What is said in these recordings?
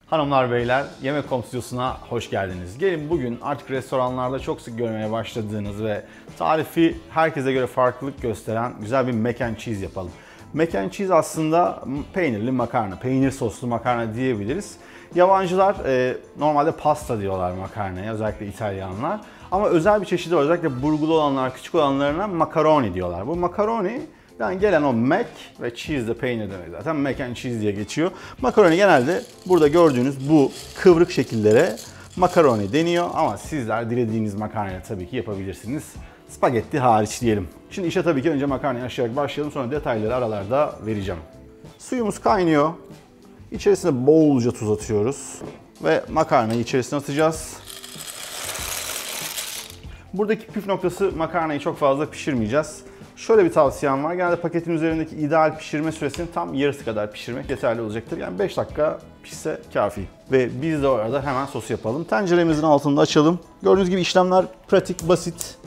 Hanımlar beyler, Yemek.com stüdyosuna hoş geldiniz. Gelin bugün artık restoranlarda çok sık görmeye başladığınız ve tarifi herkese göre farklılık gösteren güzel bir mac and cheese yapalım. Mac and cheese aslında peynirli makarna, peynir soslu makarna diyebiliriz. Yabancılar normalde pasta diyorlar makarnaya, özellikle İtalyanlar. Ama özel bir çeşidi var, özellikle burgulu olanlar, küçük olanlarına macaroni diyorlar. Bu macaroni yani gelen o mac ve cheese de peynir demek zaten mac and cheese diye geçiyor. Makaroni genelde burada gördüğünüz bu kıvrık şekillere makaroni deniyor ama sizler dilediğiniz makarnayla tabii ki yapabilirsiniz. Spagetti hariç diyelim. Şimdi işe tabii ki önce makarnayı aşarak başlayalım, sonra detayları aralarda vereceğim. Suyumuz kaynıyor. İçerisine bolca tuz atıyoruz ve makarnayı içerisine atacağız. Buradaki püf noktası, makarnayı çok fazla pişirmeyeceğiz. Şöyle bir tavsiyem var. Genelde paketin üzerindeki ideal pişirme süresinin tam yarısı kadar pişirmek yeterli olacaktır. Yani 5 dakika pişse kafi. Ve biz de orada hemen sosu yapalım. Tenceremizin altını açalım. Gördüğünüz gibi işlemler pratik, basit.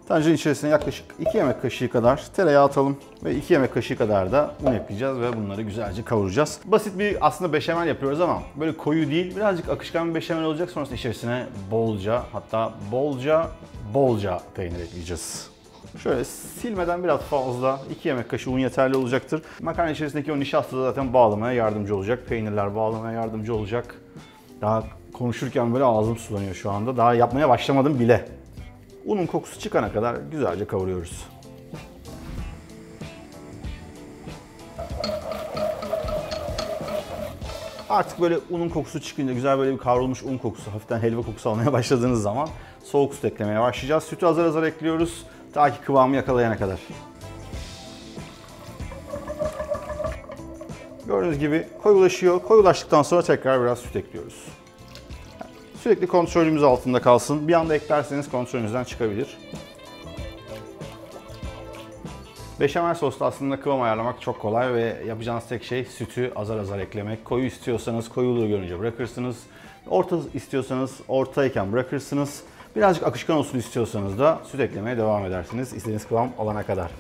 Tencerenin içerisine yaklaşık 2 yemek kaşığı kadar tereyağı atalım. Ve 2 yemek kaşığı kadar da un ekleyeceğiz ve bunları güzelce kavuracağız. Basit bir aslında beşamel yapıyoruz ama böyle koyu değil, birazcık akışkan bir beşamel olacak. Sonrasında içerisine bolca, hatta bolca peynir ekleyeceğiz. Şöyle silmeden biraz fazla, 2 yemek kaşığı un yeterli olacaktır. Makarna içerisindeki o nişasta da zaten bağlamaya yardımcı olacak. Peynirler bağlamaya yardımcı olacak. Daha konuşurken böyle ağzım sulanıyor şu anda. Daha yapmaya başlamadım bile. Unun kokusu çıkana kadar güzelce kavuruyoruz. Artık böyle unun kokusu çıkınca, güzel böyle bir kavrulmuş un kokusu, hafiften helva kokusu almaya başladığınız zaman soğuk süt eklemeye başlayacağız. Sütü azar azar ekliyoruz ta ki kıvamı yakalayana kadar. Gördüğünüz gibi koyulaşıyor. Koyulaştıktan sonra tekrar biraz süt ekliyoruz. Sürekli kontrolümüz altında kalsın. Bir anda eklerseniz kontrolünüzden çıkabilir. Beşamel sosta aslında kıvam ayarlamak çok kolay ve yapacağınız tek şey sütü azar azar eklemek. Koyu istiyorsanız koyuluğu görünce bırakırsınız. Orta istiyorsanız ortayken bırakırsınız. Birazcık akışkan olsun istiyorsanız da süt eklemeye devam edersiniz istediğiniz kıvam alana kadar.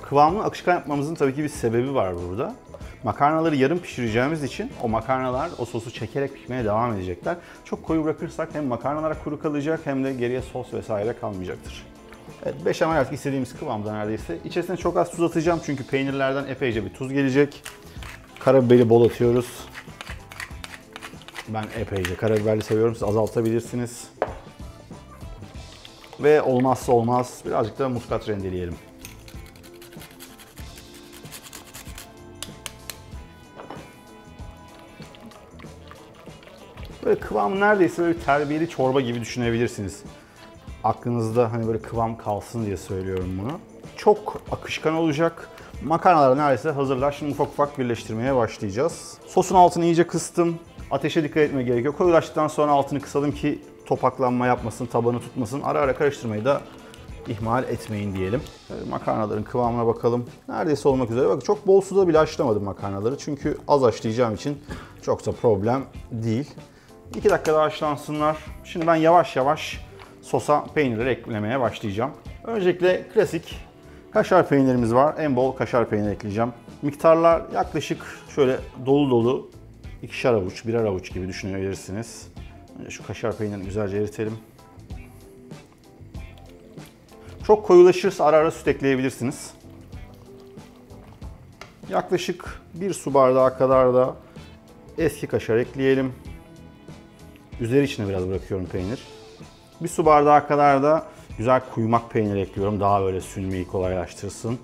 Kıvamını akışkan yapmamızın tabii ki bir sebebi var burada. Makarnaları yarım pişireceğimiz için o makarnalar o sosu çekerek pişmeye devam edecekler. Çok koyu bırakırsak hem makarnalar kuru kalacak hem de geriye sos vesaire kalmayacaktır. Evet, beşamel artık istediğimiz kıvamda neredeyse. İçerisine çok az tuz atacağım çünkü peynirlerden epeyce bir tuz gelecek. Karabiberi bol atıyoruz. Ben epeyce karabiberli seviyorum, siz azaltabilirsiniz. Ve olmazsa olmaz birazcık da muskat rendeleyelim. Böyle kıvamı neredeyse böyle terbiyeli çorba gibi düşünebilirsiniz. Aklınızda hani böyle kıvam kalsın diye söylüyorum bunu. Çok akışkan olacak. Makarnalar neredeyse hazırlar. Şimdi ufak ufak birleştirmeye başlayacağız. Sosun altını iyice kıstım. Ateşe dikkat etmeye gerekiyor. Koyulaştıktan sonra altını kısalım ki topaklanma yapmasın, tabanı tutmasın. Ara ara karıştırmayı da ihmal etmeyin diyelim. Makarnaların kıvamına bakalım. Neredeyse olmak üzere. Bakın çok bol suda bile haşlamadım makarnaları. Çünkü az haşlayacağım için çok da problem değil. 2 dakika daha haşlansınlar. Şimdi ben yavaş yavaş sosa peynirleri eklemeye başlayacağım. Öncelikle klasik kaşar peynirimiz var. En bol kaşar peyniri ekleyeceğim. Miktarlar yaklaşık şöyle dolu dolu 2'şer avuç, 1'er avuç gibi düşünebilirsiniz. Önce şu kaşar peynirini güzelce eritelim. Çok koyulaşırsa ara ara süt ekleyebilirsiniz. Yaklaşık 1 su bardağı kadar da eski kaşar ekleyelim. Üzeri içine biraz bırakıyorum peynir. 1 su bardağı kadar da güzel kuymak peyniri ekliyorum. Daha böyle sünmeyi kolaylaştırsın.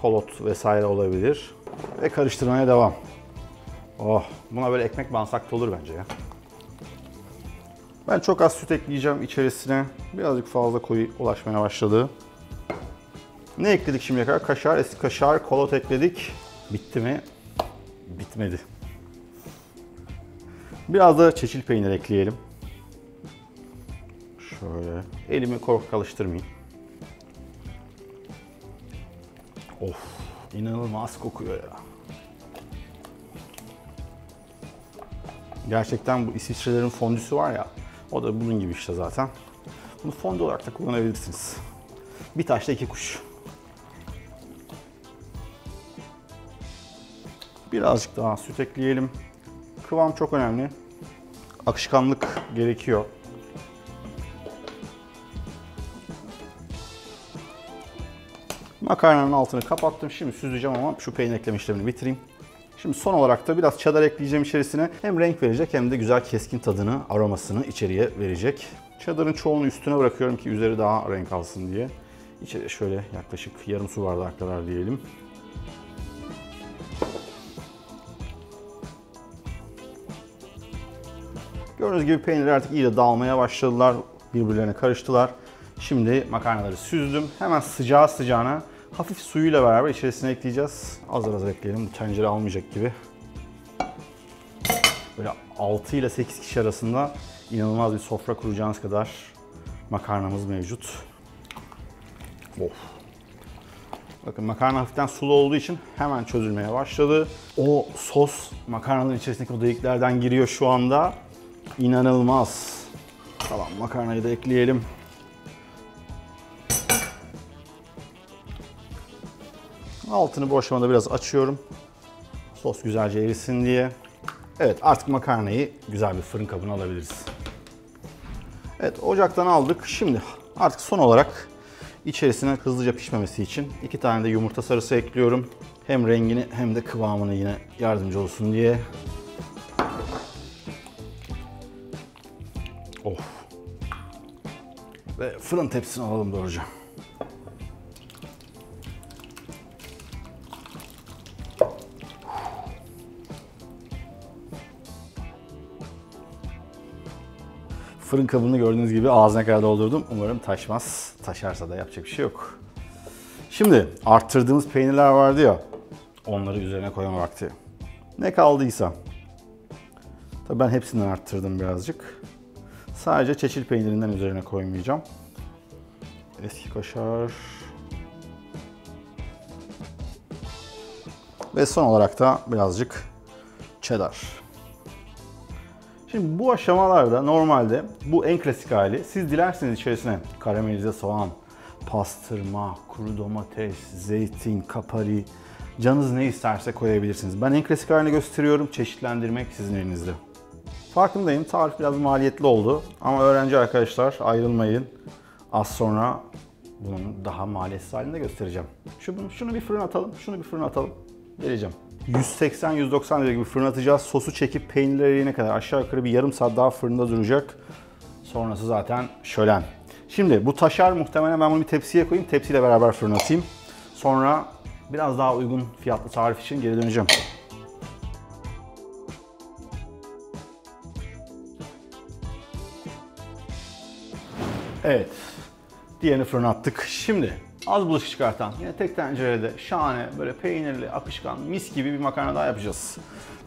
Kolot vesaire olabilir. Ve karıştırmaya devam. Oh, buna böyle ekmek bansak da olur bence ya. Ben çok az süt ekleyeceğim içerisine. Birazcık fazla koyu ulaşmaya başladı. Ne ekledik şimdiye kadar? Kaşar, eski kaşar, kolot ekledik. Bitti mi? Bitmedi. Biraz da çeçil peynir ekleyelim. Şöyle. Elimi korkak alıştırmayayım. Of, inanılmaz kokuyor ya. Gerçekten bu İsviçrelerin fondüsü var ya, o da bunun gibi işte zaten. Bunu fondü olarak da kullanabilirsiniz. Bir taşla iki kuş. Birazcık daha süt ekleyelim. Kıvam çok önemli. Akışkanlık gerekiyor. Makarnanın altını kapattım. Şimdi süzeceğim ama şu peynir ekleme işlemini bitireyim. Şimdi son olarak da biraz cheddar ekleyeceğim içerisine. Hem renk verecek hem de güzel keskin tadını, aromasını içeriye verecek. Cheddar'ın çoğunu üstüne bırakıyorum ki üzeri daha renk alsın diye. İçeriye şöyle yaklaşık yarım su bardağı kadar diyelim. Gördüğünüz gibi peynirler artık iyice dağılmaya başladılar. Birbirlerine karıştılar. Şimdi makarnaları süzdüm. Hemen sıcağı sıcağına hafif suyuyla beraber içerisine ekleyeceğiz. Azar azar ekleyelim. Bu tencere almayacak gibi. Böyle 6 ile 8 kişi arasında inanılmaz bir sofra kuracağınız kadar makarnamız mevcut. Of. Bakın makarna hafiften sulu olduğu için hemen çözülmeye başladı. O sos makarnanın içerisindeki o deliklerden giriyor şu anda. İnanılmaz. Tamam, makarnayı da ekleyelim. Altını bu aşamada biraz açıyorum. Sos güzelce erisin diye. Evet, artık makarnayı güzel bir fırın kabına alabiliriz. Evet, ocaktan aldık. Şimdi artık son olarak içerisine hızlıca pişmemesi için 2 tane de yumurta sarısı ekliyorum. Hem rengini hem de kıvamını yine yardımcı olsun diye. Of. Ve fırın tepsisini alalım doğruca. Fırın kabını gördüğünüz gibi ağzına kadar doldurdum. Umarım taşmaz. Taşarsa da yapacak bir şey yok. Şimdi arttırdığımız peynirler vardı ya, onları üzerine koyma vakti. Ne kaldıysa. Tabii ben hepsinden arttırdım birazcık. Sadece çeçil peynirinden üzerine koymayacağım. Eski kaşar. Ve son olarak da birazcık cheddar. Şimdi bu aşamalarda normalde bu en klasik hali. Siz dilerseniz içerisine karamelize soğan, pastırma, kuru domates, zeytin, kapari, canınız ne isterse koyabilirsiniz. Ben en klasik halini gösteriyorum. Çeşitlendirmek sizin elinizde. Farkındayım, tarif biraz maliyetli oldu. Ama öğrenci arkadaşlar ayrılmayın. Az sonra bunun daha maliyetsiz halini de göstereceğim. Şunu bir fırına atalım, şunu bir fırına atalım. Geleceğim. 180-190 derece gibi fırına atacağız. Sosu çekip peynirleri eriyene kadar aşağı yukarı bir yarım saat daha fırında duracak. Sonrası zaten şölen. Şimdi bu taşar, muhtemelen ben bunu bir tepsiye koyayım. Tepsiyle beraber fırına atayım. Sonra biraz daha uygun fiyatlı tarif için geri döneceğim. Evet. Diğerini fırına attık. Şimdi az bulaşık çıkartan, yine tek tencerede şahane böyle peynirli, akışkan, mis gibi bir makarna daha yapacağız.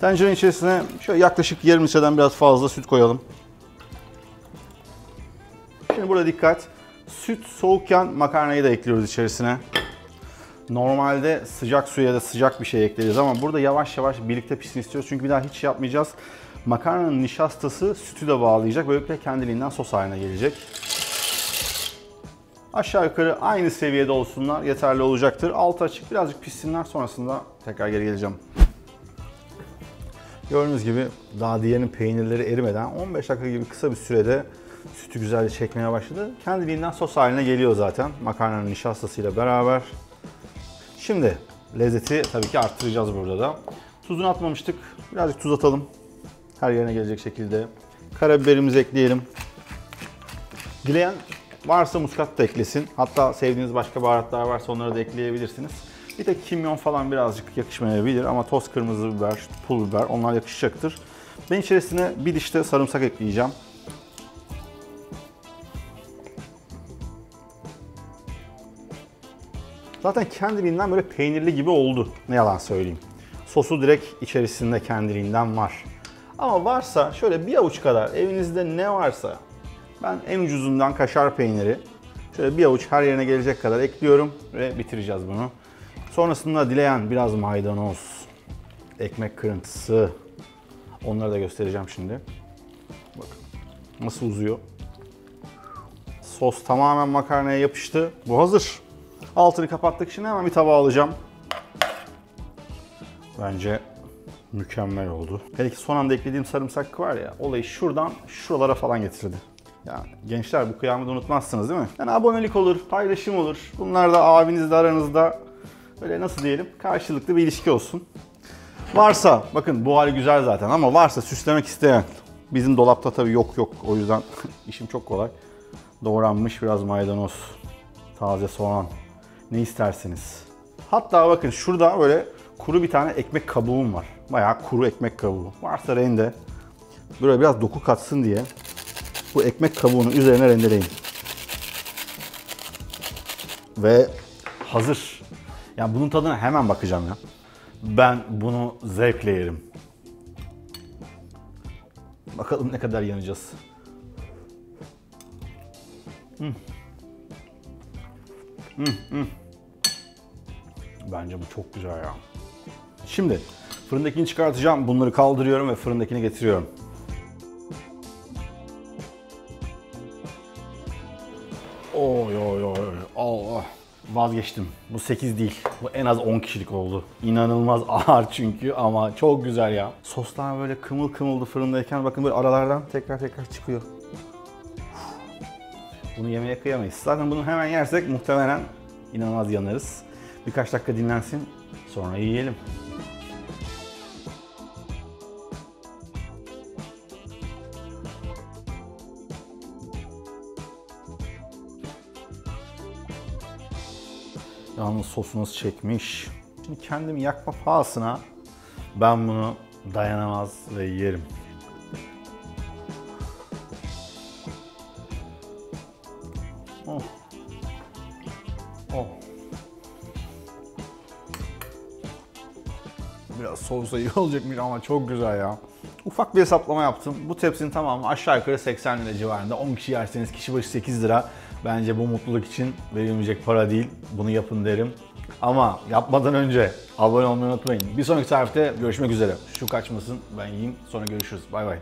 Tencerenin içerisine şöyle yaklaşık yarım litreden biraz fazla süt koyalım. Şimdi burada dikkat. Süt soğukken makarnayı da ekliyoruz içerisine. Normalde sıcak suya da sıcak bir şey ekleriz ama burada yavaş yavaş birlikte pişsin istiyoruz. Çünkü bir daha hiç yapmayacağız. Makarnanın nişastası sütü de bağlayacak. Böylelikle kendiliğinden sos haline gelecek. Aşağı yukarı aynı seviyede olsunlar, yeterli olacaktır. Altı açık, birazcık pişsinler, sonrasında tekrar geri geleceğim. Gördüğünüz gibi daha diğerinin peynirleri erimeden 15 dakika gibi kısa bir sürede sütü güzelce çekmeye başladı. Kendiliğinden sos haline geliyor zaten makarnanın nişastasıyla beraber. Şimdi lezzeti tabii ki arttıracağız burada da. Tuzunu atmamıştık, birazcık tuz atalım. Her yerine gelecek şekilde. Karabiberimizi ekleyelim. Dileyen varsa muskat da eklesin. Hatta sevdiğiniz başka baharatlar varsa onları da ekleyebilirsiniz. Bir de kimyon falan birazcık yakışmayabilir ama toz kırmızı biber, pul biber onlar yakışacaktır. Ben içerisine bir diş de sarımsak ekleyeceğim. Zaten kendiliğinden böyle peynirli gibi oldu. Ne yalan söyleyeyim. Sosu direkt içerisinde kendiliğinden var. Ama varsa şöyle bir avuç kadar evinizde ne varsa, ben en ucuzundan kaşar peyniri şöyle bir avuç her yerine gelecek kadar ekliyorum ve bitireceğiz bunu. Sonrasında dileyen biraz maydanoz, ekmek kırıntısı, onları da göstereceğim şimdi. Bakın nasıl uzuyor. Sos tamamen makarnaya yapıştı. Bu hazır. Altını kapattık. Şimdi hemen bir tabağa alacağım. Bence Mükemmel oldu. Hele ki son anda eklediğim sarımsak var ya, olayı şuradan şuralara falan getirdi. Yani gençler bu kıyamı unutmazsınız değil mi? Yani abonelik olur, paylaşım olur. Bunlar da abinizle aranızda böyle nasıl diyelim karşılıklı bir ilişki olsun. Varsa, bakın bu hali güzel zaten ama varsa süslemek isteyen, bizim dolapta tabii yok o yüzden işim çok kolay. Doğranmış biraz maydanoz, taze soğan, ne isterseniz. Hatta bakın şurada böyle kuru bir tane ekmek kabuğum var. Bayağı kuru ekmek kabuğu. Varsa rende, böyle biraz doku katsın diye bu ekmek kabuğunu üzerine rendeleyin. Ve hazır. Yani bunun tadına hemen bakacağım ya. Ben bunu zevkle yerim. Bakalım ne kadar yanacağız. Bence bu çok güzel ya. Şimdi fırındakini çıkartacağım. Bunları kaldırıyorum ve fırındakini getiriyorum. Oy. Allah. Vazgeçtim. Bu 8 değil. Bu en az 10 kişilik oldu. İnanılmaz ağır çünkü ama çok güzel ya. Soslar böyle kımıl kımıldı fırındayken bakın böyle aralardan tekrar çıkıyor. Bunu yemeye kıyamayız. Zaten bunu hemen yersek muhtemelen inanılmaz yanarız. Birkaç dakika dinlensin, sonra yiyelim. Yalnız sosu nasıl çekmiş. Şimdi kendimi yakma pahasına ben bunu dayanamaz ve yerim. Oh. Biraz soğusa iyi olacakmış ama çok güzel ya. Ufak bir hesaplama yaptım. Bu tepsinin tamamı aşağı yukarı 80 lira civarında. 10 kişi yerseniz kişi başı 8 lira. Bence bu mutluluk için verilmeyecek para değil. Bunu yapın derim. Ama yapmadan önce abone olmayı unutmayın. Bir sonraki tarifte görüşmek üzere. Şu kaçmasın, ben yiyeyim, sonra görüşürüz. Bay bay.